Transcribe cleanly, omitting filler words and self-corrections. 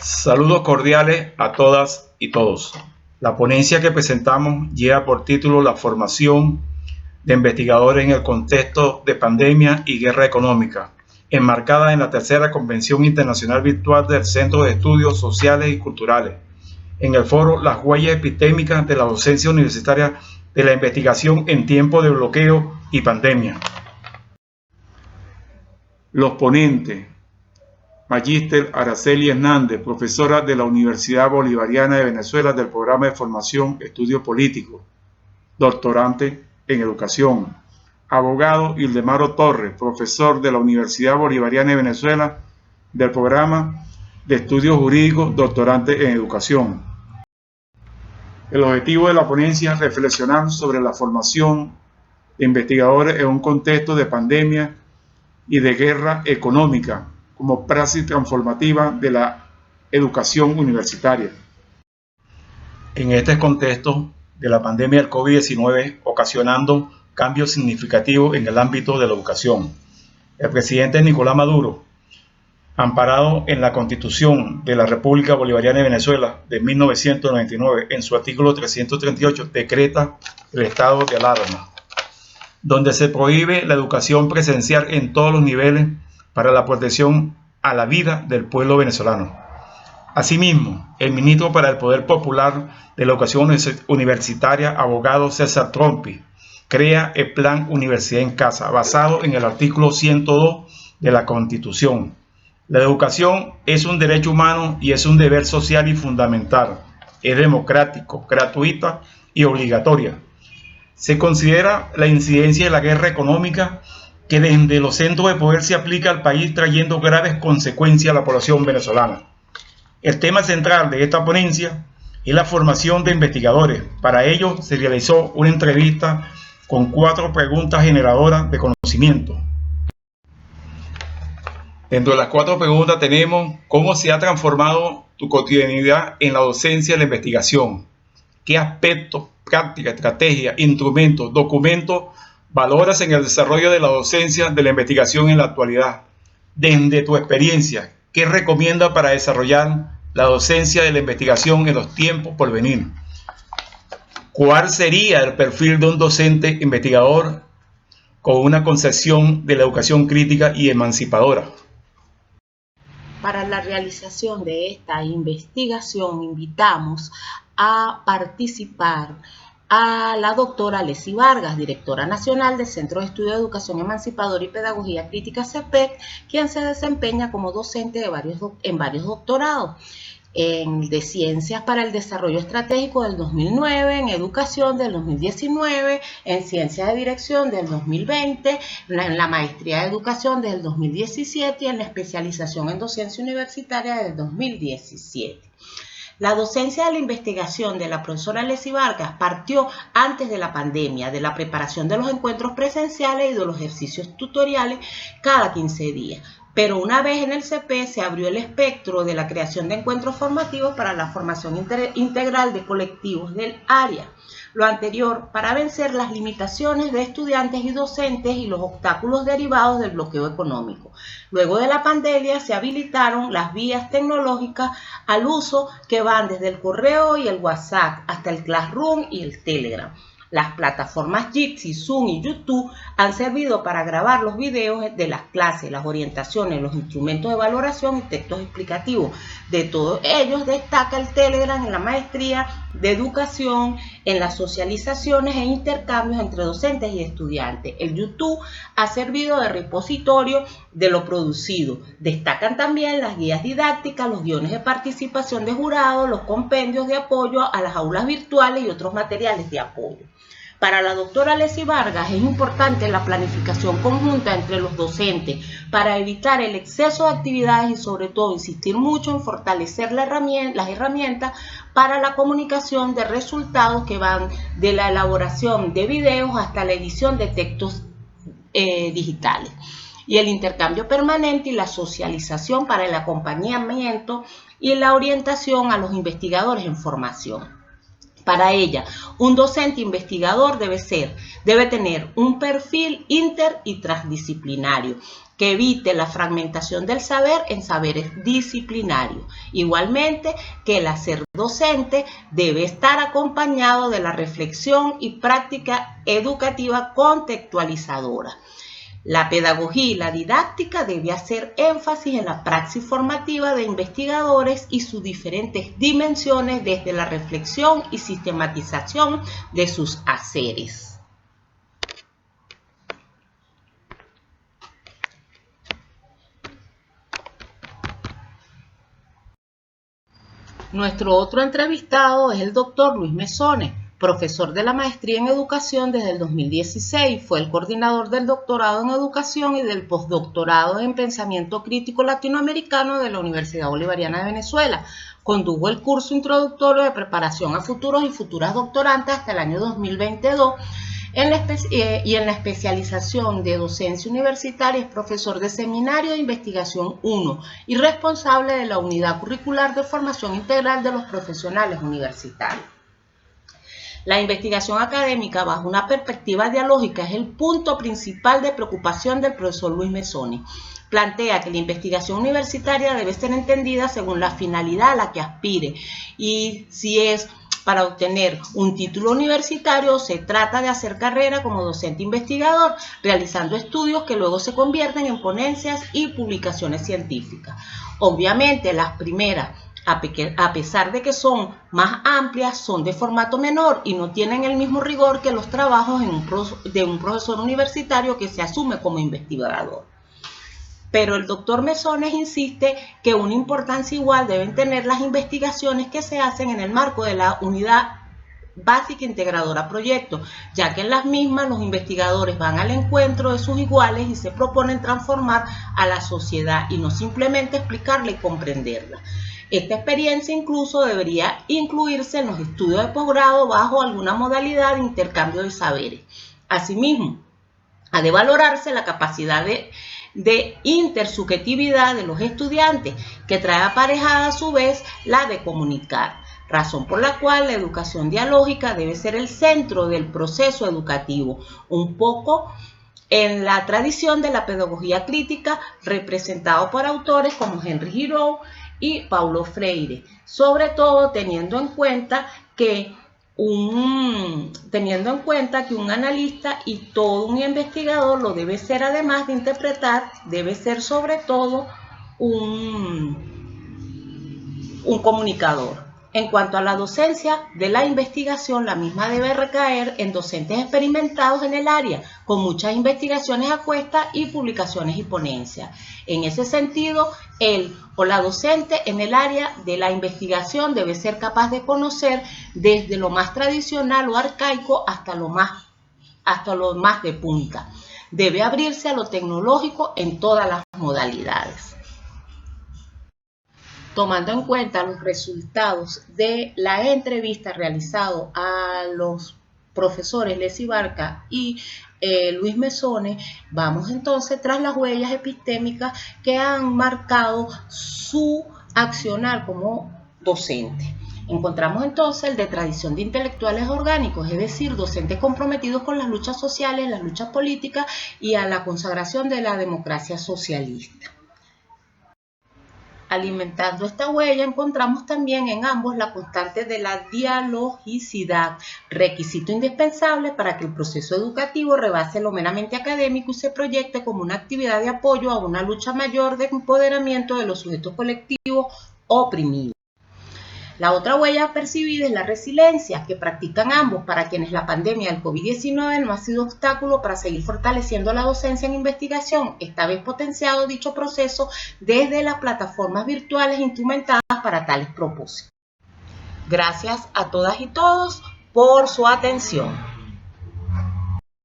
Saludos cordiales a todas y todos. La ponencia que presentamos lleva por título La formación de investigadores en el contexto de pandemia y guerra económica, enmarcada en la tercera Convención Internacional Virtual del Centro de Estudios Sociales y Culturales, en el foro Las huellas epistémicas de la docencia universitaria de la investigación en tiempos de bloqueo y pandemia. Los ponentes: Magíster Araceli Hernández, profesora de la Universidad Bolivariana de Venezuela del programa de formación Estudios Políticos, doctorante en Educación. Abogado Ildemaro Torres, profesor de la Universidad Bolivariana de Venezuela del programa de Estudios Jurídicos, doctorante en Educación. El objetivo de la ponencia es reflexionar sobre la formación de investigadores en un contexto de pandemia y de guerra económica como praxis transformativa de la educación universitaria. En este contexto de la pandemia del COVID-19 ocasionando cambios significativos en el ámbito de la educación, el presidente Nicolás Maduro, amparado en la Constitución de la República Bolivariana de Venezuela de 1999, en su artículo 338, decreta el estado de alarma, donde se prohíbe la educación presencial en todos los niveles para la protección a la vida del pueblo venezolano. Asimismo, el ministro para el Poder Popular de la Educación Universitaria, abogado César Trompi, crea el Plan Universidad en Casa, basado en el artículo 102 de la Constitución. La educación es un derecho humano y es un deber social y fundamental. Es democrático, gratuita y obligatoria. Se considera la incidencia de la guerra económica que desde los centros de poder se aplica al país, trayendo graves consecuencias a la población venezolana. El tema central de esta ponencia es la formación de investigadores. Para ello se realizó una entrevista con 4 preguntas generadoras de conocimiento. Dentro de las 4 preguntas tenemos: ¿cómo se ha transformado tu cotidianidad en la docencia y la investigación? ¿Qué aspectos, prácticas, estrategias, instrumentos, documentos valoras en el desarrollo de la docencia de la investigación en la actualidad? Desde tu experiencia, ¿qué recomiendas para desarrollar la docencia de la investigación en los tiempos por venir? ¿Cuál sería el perfil de un docente investigador con una concepción de la educación crítica y emancipadora? Para la realización de esta investigación invitamos a participar a la doctora Leslie Vargas, directora nacional del Centro de Estudio de Educación Emancipadora y Pedagogía Crítica CEPEC, quien se desempeña como docente en varios doctorados. De Ciencias para el Desarrollo Estratégico del 2009, en Educación del 2019, en Ciencias de Dirección del 2020, en la Maestría de Educación del 2017 y en la Especialización en Docencia Universitaria del 2017. La docencia de la investigación de la profesora Leslie Vargas partió antes de la pandemia, de la preparación de los encuentros presenciales y de los ejercicios tutoriales cada 15 días. Pero una vez en el CP se abrió el espectro de la creación de encuentros formativos para la formación integral de colectivos del área. Lo anterior para vencer las limitaciones de estudiantes y docentes y los obstáculos derivados del bloqueo económico. Luego de la pandemia se habilitaron las vías tecnológicas al uso que van desde el correo y el WhatsApp hasta el Classroom y el Telegram. Las plataformas Jitsi, Zoom y YouTube han servido para grabar los videos de las clases, las orientaciones, los instrumentos de valoración y textos explicativos. De todos ellos destaca el Telegram en la maestría de educación, en las socializaciones e intercambios entre docentes y estudiantes. El YouTube ha servido de repositorio de lo producido. Destacan también las guías didácticas, los guiones de participación de jurados, los compendios de apoyo a las aulas virtuales y otros materiales de apoyo. Para la doctora Leslie Vargas es importante la planificación conjunta entre los docentes para evitar el exceso de actividades y sobre todo insistir mucho en fortalecer las herramientas para la comunicación de resultados que van de la elaboración de videos hasta la edición de textos digitales. Y el intercambio permanente y la socialización para el acompañamiento y la orientación a los investigadores en formación. Para ella, un docente investigador debe tener un perfil inter y transdisciplinario que evite la fragmentación del saber en saberes disciplinarios. Igualmente, que el hacer docente debe estar acompañado de la reflexión y práctica educativa contextualizadora. La pedagogía y la didáctica debe hacer énfasis en la praxis formativa de investigadores y sus diferentes dimensiones desde la reflexión y sistematización de sus haceres. Nuestro otro entrevistado es el doctor Luis Mesones, profesor de la maestría en educación desde el 2016. Fue el coordinador del doctorado en educación y del postdoctorado en pensamiento crítico latinoamericano de la Universidad Bolivariana de Venezuela. Condujo el curso introductorio de preparación a futuros y futuras doctorantes hasta el año 2022. Y en la especialización de docencia universitaria es profesor de seminario de investigación 1 y responsable de la unidad curricular de formación integral de los profesionales universitarios. La investigación académica bajo una perspectiva dialógica es el punto principal de preocupación del profesor Luis Mesones. Plantea que la investigación universitaria debe ser entendida según la finalidad a la que aspire y si es para obtener un título universitario, se trata de hacer carrera como docente investigador, realizando estudios que luego se convierten en ponencias y publicaciones científicas. Obviamente, las primeras, a pesar de que son más amplias, son de formato menor y no tienen el mismo rigor que los trabajos de un profesor universitario que se asume como investigador. Pero el doctor Mesones insiste que una importancia igual deben tener las investigaciones que se hacen en el marco de la unidad básica integradora proyecto, ya que en las mismas los investigadores van al encuentro de sus iguales y se proponen transformar a la sociedad y no simplemente explicarla y comprenderla. Esta experiencia incluso debería incluirse en los estudios de posgrado bajo alguna modalidad de intercambio de saberes. Asimismo, ha de valorarse la capacidad de intersubjetividad de los estudiantes, que trae aparejada a su vez la de comunicar, razón por la cual la educación dialógica debe ser el centro del proceso educativo, un poco en la tradición de la pedagogía crítica representado por autores como Henry Giraud y Paulo Freire, sobre todo teniendo en cuenta que un analista y todo un investigador lo debe ser, además de interpretar, debe ser sobre todo un comunicador. En cuanto a la docencia de la investigación, la misma debe recaer en docentes experimentados en el área, con muchas investigaciones a cuesta y publicaciones y ponencias. En ese sentido, el o la docente en el área de la investigación debe ser capaz de conocer desde lo más tradicional o arcaico hasta lo más de punta. Debe abrirse a lo tecnológico en todas las modalidades. Tomando en cuenta los resultados de la entrevista realizada a los profesores Leslie Barca y Luis Mesones, vamos entonces tras las huellas epistémicas que han marcado su accionar como docente. Encontramos entonces el de tradición de intelectuales orgánicos, es decir, docentes comprometidos con las luchas sociales, las luchas políticas y a la consagración de la democracia socialista. Alimentando esta huella, encontramos también en ambos la constante de la dialogicidad, requisito indispensable para que el proceso educativo rebase lo meramente académico y se proyecte como una actividad de apoyo a una lucha mayor de empoderamiento de los sujetos colectivos oprimidos. La otra huella percibida es la resiliencia que practican ambos, para quienes la pandemia del COVID-19 no ha sido obstáculo para seguir fortaleciendo la docencia en investigación, esta vez potenciado dicho proceso desde las plataformas virtuales instrumentadas para tales propósitos. Gracias a todas y todos por su atención.